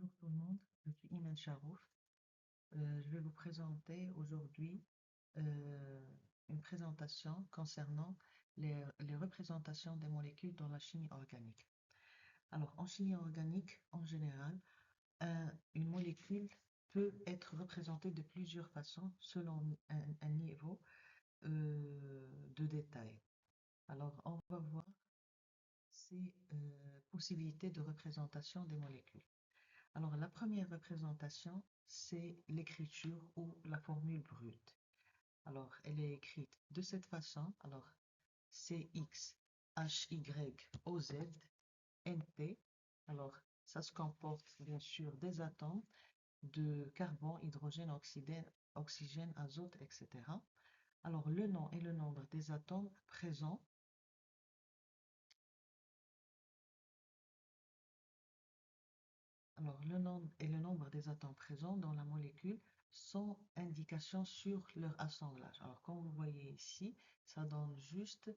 Bonjour tout le monde, je suis Imen Charouf. Je vais vous présenter aujourd'hui euh, une présentation concernant les représentations des molécules dans la chimie organique. Alors, en chimie organique, en général, une molécule peut être représentée de plusieurs façons selon un niveau de détail. Alors, on va voir ces possibilités de représentation des molécules. Alors, la première représentation, c'est l'écriture ou la formule brute. Alors, elle est écrite de cette façon. Alors, CX, HY, OZ, NP. Alors, ça se comporte bien sûr des atomes de carbone, hydrogène, oxygène, azote, etc. Alors, le nom et le nombre des atomes présents. Alors, le nom et le nombre des atomes présents dans la molécule sont indications sur leur assemblage. Alors, comme vous voyez ici, ça donne juste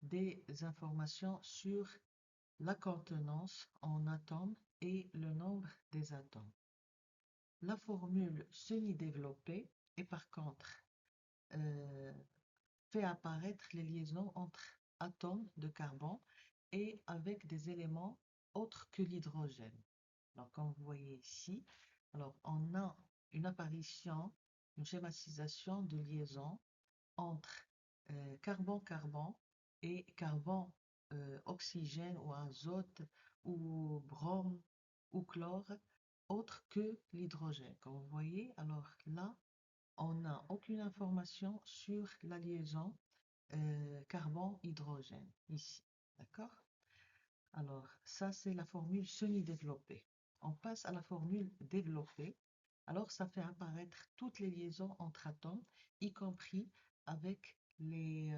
des informations sur la contenance en atomes et le nombre des atomes. La formule semi-développée est par contre fait apparaître les liaisons entre atomes de carbone et avec des éléments autres que l'hydrogène. Alors, comme vous voyez ici, alors on a une apparition, une schématisation de liaison entre carbone-carbone et carbone-oxygène ou azote ou brome ou chlore, autre que l'hydrogène. Comme vous voyez, alors là, on n'a aucune information sur la liaison carbone-hydrogène ici. D'accord? Alors, ça, c'est la formule semi-développée. On passe à la formule développée. Alors, ça fait apparaître toutes les liaisons entre atomes, y compris avec les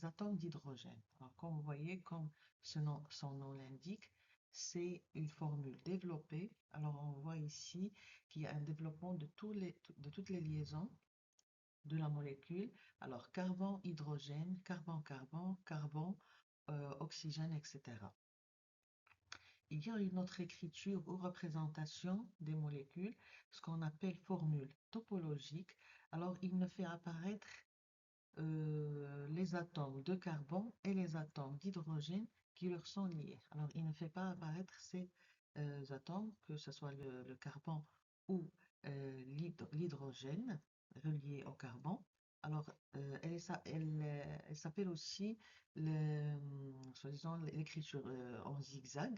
atomes d'hydrogène. Alors, comme vous voyez, comme son nom l'indique, c'est une formule développée. Alors, on voit ici qu'il y a un développement de toutes les liaisons de la molécule. Alors, carbone, hydrogène, carbone-carbone, carbone, oxygène, etc. Il y a une autre écriture ou représentation des molécules, ce qu'on appelle formule topologique. Alors, il ne fait apparaître les atomes de carbone et les atomes d'hydrogène qui leur sont liés. Alors, il ne fait pas apparaître ces atomes, que ce soit le carbone ou l'hydrogène relié au carbone. Alors, elle s'appelle aussi soi-disant l'écriture en zigzag.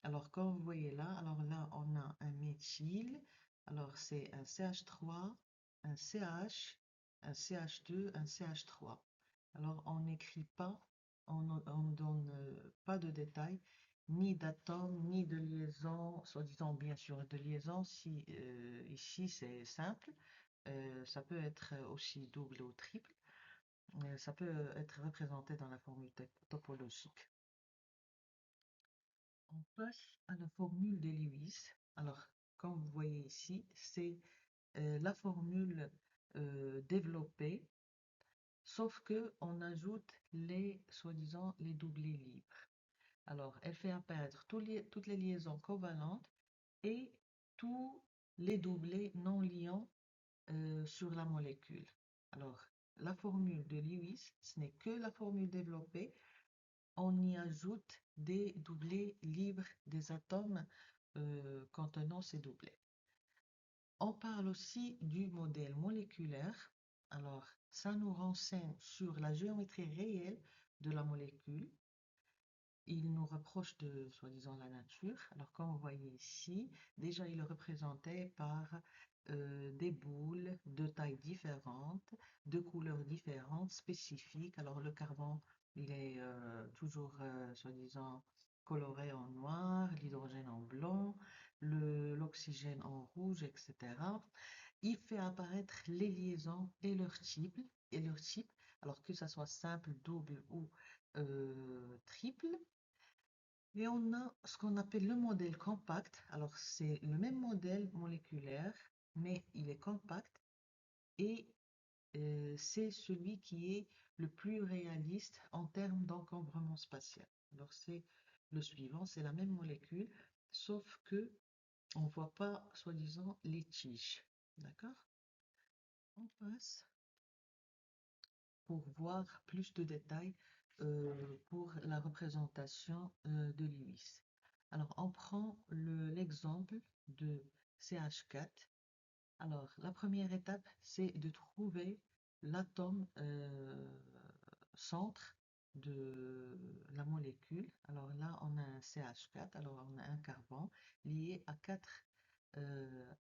Alors, comme vous voyez là, alors là, on a un méthyle. Alors, c'est un CH3, un CH, un CH2, un CH3. Alors, on n'écrit pas, on ne donne pas de détails, ni d'atomes, ni de liaison, soi-disant bien sûr de liaison, si ici c'est simple. Ça peut être aussi double ou triple. Ça peut être représenté dans la formule topologique. On passe à la formule de Lewis. Alors, comme vous voyez ici, c'est la formule développée, sauf que on ajoute les, soi-disant, les doublés libres. Alors, elle fait apparaître toutes les liaisons covalentes et tous les doublés non liants sur la molécule. Alors, la formule de Lewis, ce n'est que la formule développée. On y ajoute des doublés libres des atomes contenant ces doublés. On parle aussi du modèle moléculaire. Alors, ça nous renseigne sur la géométrie réelle de la molécule. Il nous rapproche de, soi-disant, la nature. Alors, comme vous voyez ici, déjà, il est représenté par des boules de tailles différentes, de couleurs différentes, spécifiques. Alors, le carbone, il est toujours, soi-disant, coloré en noir, l'hydrogène en blanc, l'oxygène en rouge, etc. Il fait apparaître les liaisons et leur type, alors que ça soit simple, double ou triple. Et on a ce qu'on appelle le modèle compact. Alors, c'est le même modèle moléculaire, mais il est compact et c'est celui qui est le plus réaliste en termes d'encombrement spatial. Alors, c'est le suivant, c'est la même molécule, sauf que on ne voit pas, soi-disant, les tiges. D'accord? On passe pour voir plus de détails pour la représentation de Lewis. Alors, on prend l'exemple de CH4. Alors, la première étape, c'est de trouver l'atome centre de la molécule. Alors là, on a un CH4, alors on a un carbone lié à 4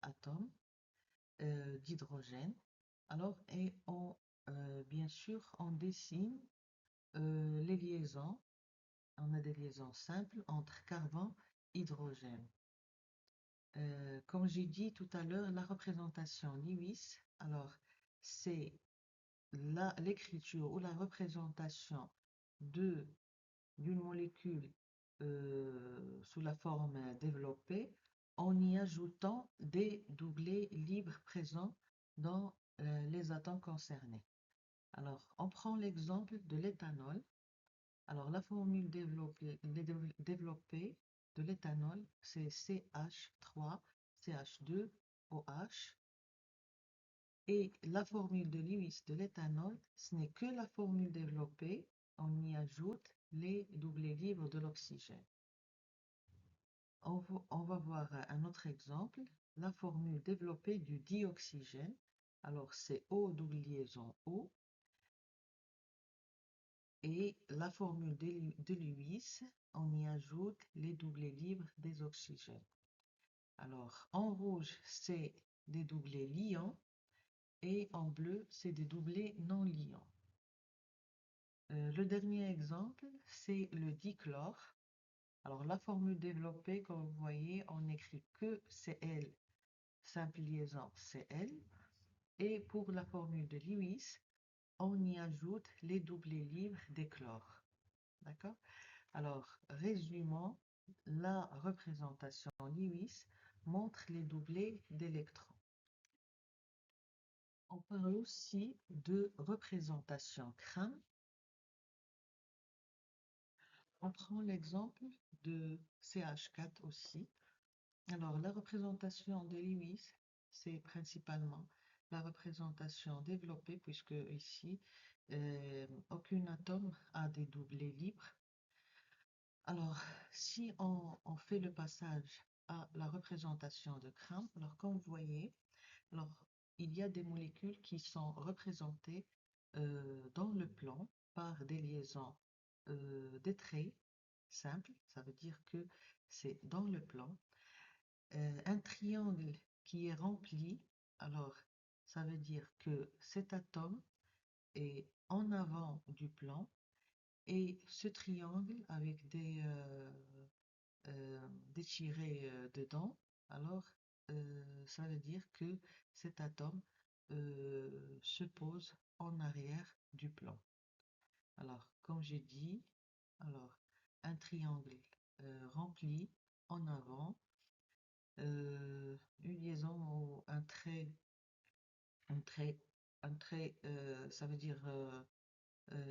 atomes d'hydrogène. Alors, bien sûr, on dessine les liaisons. On a des liaisons simples entre carbone et hydrogène. Comme j'ai dit tout à l'heure, la représentation Lewis, alors c'est l'écriture ou la représentation d'une molécule sous la forme développée en y ajoutant des doublés libres présents dans les atomes concernés. Alors, on prend l'exemple de l'éthanol. Alors, la formule développée de l'éthanol, c'est CH3, CH2OH. Et la formule de Lewis de l'éthanol, ce n'est que la formule développée, on y ajoute les doublés libres de l'oxygène. On va voir un autre exemple, la formule développée du dioxygène. Alors, c'est O double liaison O. Et la formule de Lewis, on y ajoute les doublés libres des oxygènes. Alors, en rouge, c'est des doublés liants et en bleu, c'est des doublés non liants. Le dernier exemple, c'est le dichlore. Alors, la formule développée, comme vous voyez, on écrit que Cl, simple liaison Cl. Et pour la formule de Lewis, on y ajoute les doublés libres des chlores. D'accord? Alors, résumons, la représentation Lewis montre les doublés d'électrons. On parle aussi de représentation Cram. On prend l'exemple de CH4 aussi. Alors, la représentation de Lewis, c'est principalement la représentation développée, puisque ici, aucun atome a des doublés libres. Alors, si on fait le passage à la représentation de Cram, alors comme vous voyez, alors, il y a des molécules qui sont représentées dans le plan par des liaisons des traits simples, ça veut dire que c'est dans le plan. Un triangle qui est rempli, alors ça veut dire que cet atome est en avant du plan et ce triangle avec des tirés dedans, alors ça veut dire que cet atome se pose en arrière du plan. Alors, comme j'ai dit, alors un triangle rempli en avant, une liaison ou un trait, ça veut dire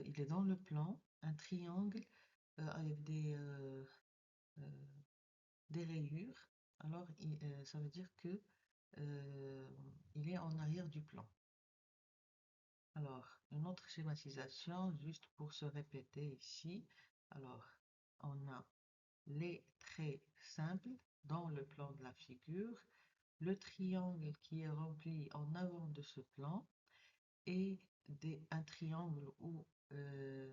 il est dans le plan, un triangle avec des rayures, alors ça veut dire que il est en arrière du plan. Alors, une autre schématisation, juste pour se répéter ici. Alors, on a les traits simples dans le plan de la figure, le triangle qui est rempli en avant de ce plan, et un triangle ou,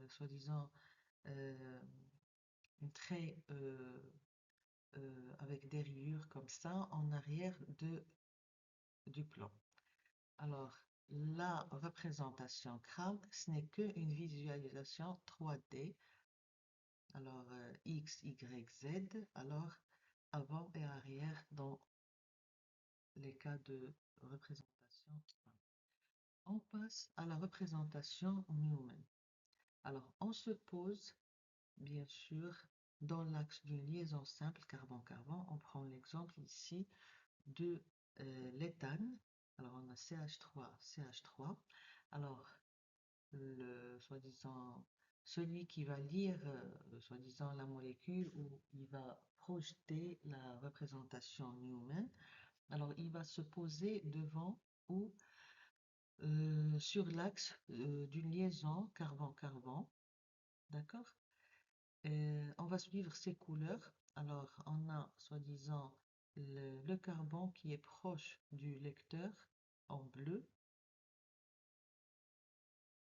soi-disant, un trait avec des rayures comme ça en arrière du plan. Alors, la représentation CRAM, ce n'est qu'une visualisation 3D. Alors, X, Y, Z, alors avant et arrière dans les cas de représentation. On passe à la représentation Newman. Alors, on se pose, bien sûr, dans l'axe d'une liaison simple carbone-carbone. On prend l'exemple ici de l'éthane. Alors, on a CH3, CH3. Alors, soi-disant, celui qui va lire, soi-disant, la molécule, ou il va projeter la représentation Newman. Alors, il va se poser devant ou sur l'axe d'une liaison carbone-carbone, d'accord? On va suivre ces couleurs. Alors, on a soi-disant le carbone qui est proche du lecteur en bleu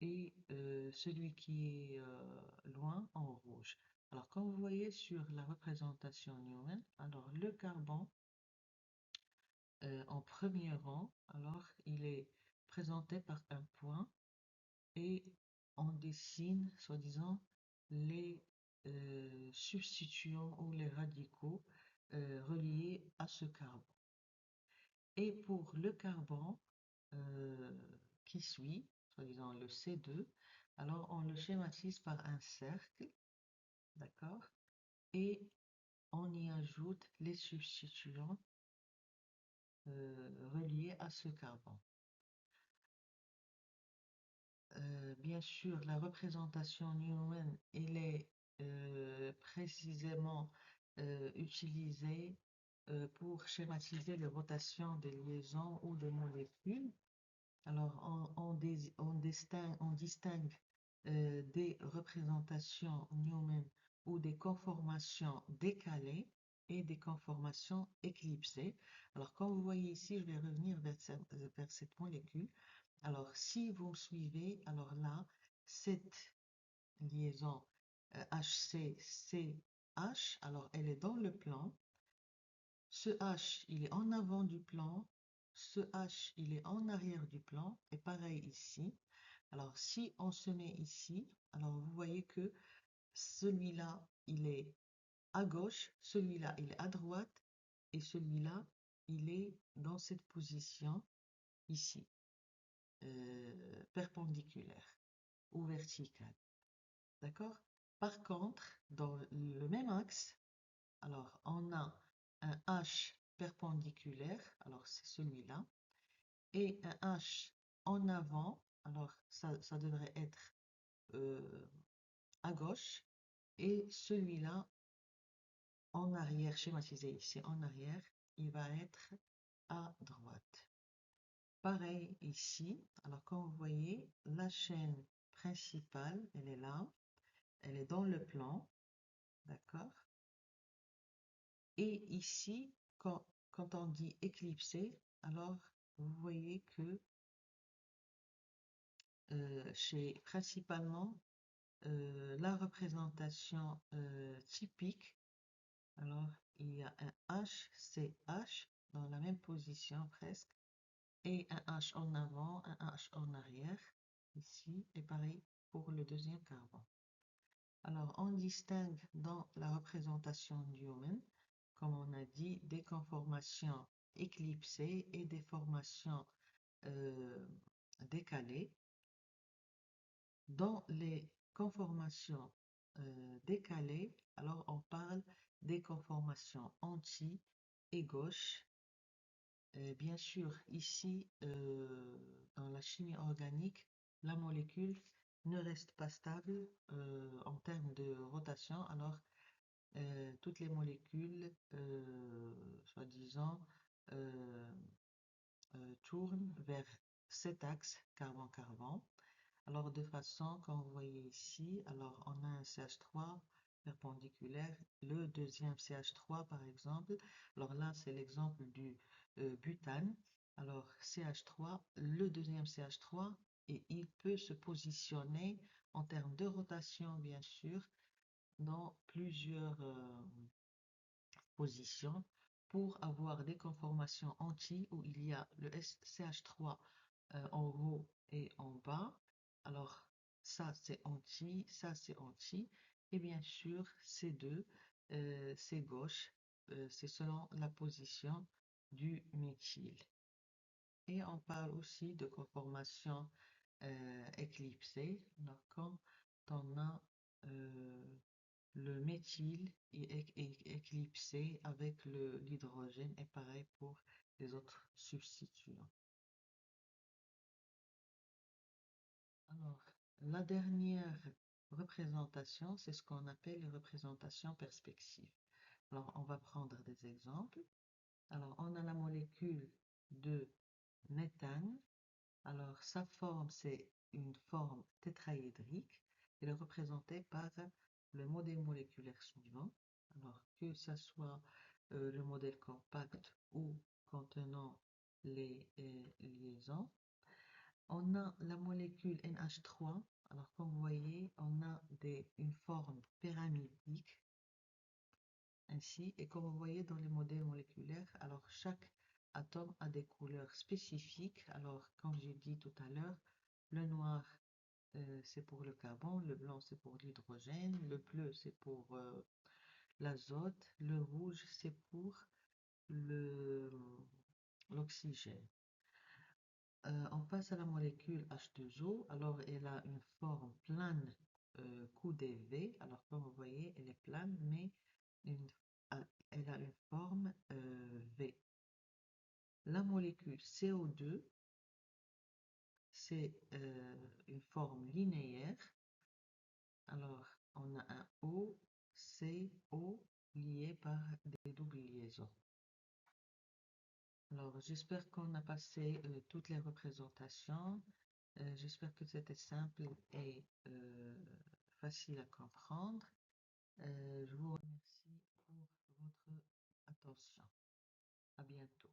et celui qui est loin en rouge. Alors, comme vous voyez sur la représentation Newman, alors le carbone en premier rang, alors il est présenté par un point et on dessine, soi-disant, les substituants ou les radicaux reliés à ce carbone. Et pour le carbone euh, qui suit, soi-disant le C2, alors on le schématise par un cercle, d'accord? Et on y ajoute les substituants reliés à ce carbone. Bien sûr, la représentation Newman, elle est précisément utilisée pour schématiser les rotations des liaisons ou des molécules. Alors, on distingue des représentations Newman ou des conformations décalées et des conformations éclipsées. Alors, comme vous voyez ici, je vais revenir vers cette molécule. Alors, si vous me suivez, alors là, cette liaison HC-CH, alors elle est dans le plan. Ce H, il est en avant du plan. Ce H, il est en arrière du plan. Et pareil ici. Alors, si on se met ici, alors vous voyez que celui-là, il est à gauche, celui-là, il est à droite, et celui-là, il est dans cette position ici, perpendiculaire ou verticale. D'accord? Par contre, dans le même axe, alors on a un H perpendiculaire, alors c'est celui-là, et un H en avant, alors ça devrait être à gauche, et celui-là en arrière, schématisé ici en arrière, il va être à droite. Pareil ici, alors comme vous voyez, la chaîne principale, elle est là, elle est dans le plan, d'accord? Et ici, quand on dit éclipsé, alors vous voyez que chez principalement la représentation typique, alors il y a un H, c'est H dans la même position presque, et un H en avant, un H en arrière, ici, et pareil pour le deuxième carbone. Alors, on distingue dans la représentation Newman, comme on a dit, des conformations éclipsées et des formations décalées. Dans les conformations décalées, alors on parle des conformations anti et gauche. Bien sûr, ici, dans la chimie organique, la molécule ne reste pas stable en termes de rotation. Alors, toutes les molécules, soi-disant, euh, tournent vers cet axe carbone-carbone. Alors, de façon, comme vous voyez ici, alors on a un CH3 perpendiculaire, le deuxième CH3 par exemple. Alors là, c'est l'exemple du butane. Alors, CH3, le deuxième CH3, et il peut se positionner en termes de rotation, bien sûr, dans plusieurs positions pour avoir des conformations anti où il y a le CH3 en haut et en bas. Alors, ça c'est anti, ça c'est anti. Et bien sûr, ces deux, c'est gauche. C'est selon la position du méthyle. Et on parle aussi de conformation éclipsée. Alors, quand on a le méthyle est éclipsé avec l'hydrogène et pareil pour les autres substituants. Alors, la dernière représentation, c'est ce qu'on appelle les représentations perspectives. Alors, on va prendre des exemples. Alors, on a la molécule de méthane. Alors, sa forme, c'est une forme tétraédrique. Elle est représentée par le modèle moléculaire suivant. Alors, que ce soit le modèle compact ou contenant les liaisons. On a la molécule NH3. Alors, comme vous voyez, on a une forme pyramidique ainsi. Et comme vous voyez dans les modèles moléculaires, alors chaque atome a des couleurs spécifiques. Alors, comme j'ai dit tout à l'heure, le noir, c'est pour le carbone, le blanc, c'est pour l'hydrogène, le bleu, c'est pour l'azote, le rouge, c'est pour l'oxygène. On passe à la molécule H2O. Alors, elle a une forme plane coudée V. Alors, comme vous voyez, elle est plane, mais elle a une forme V. La molécule CO2, c'est une forme linéaire. Alors, on a un O, C, O lié par des doubles liaisons. Alors, j'espère qu'on a passé toutes les représentations. J'espère que c'était simple et facile à comprendre. Je vous remercie pour votre attention. À bientôt.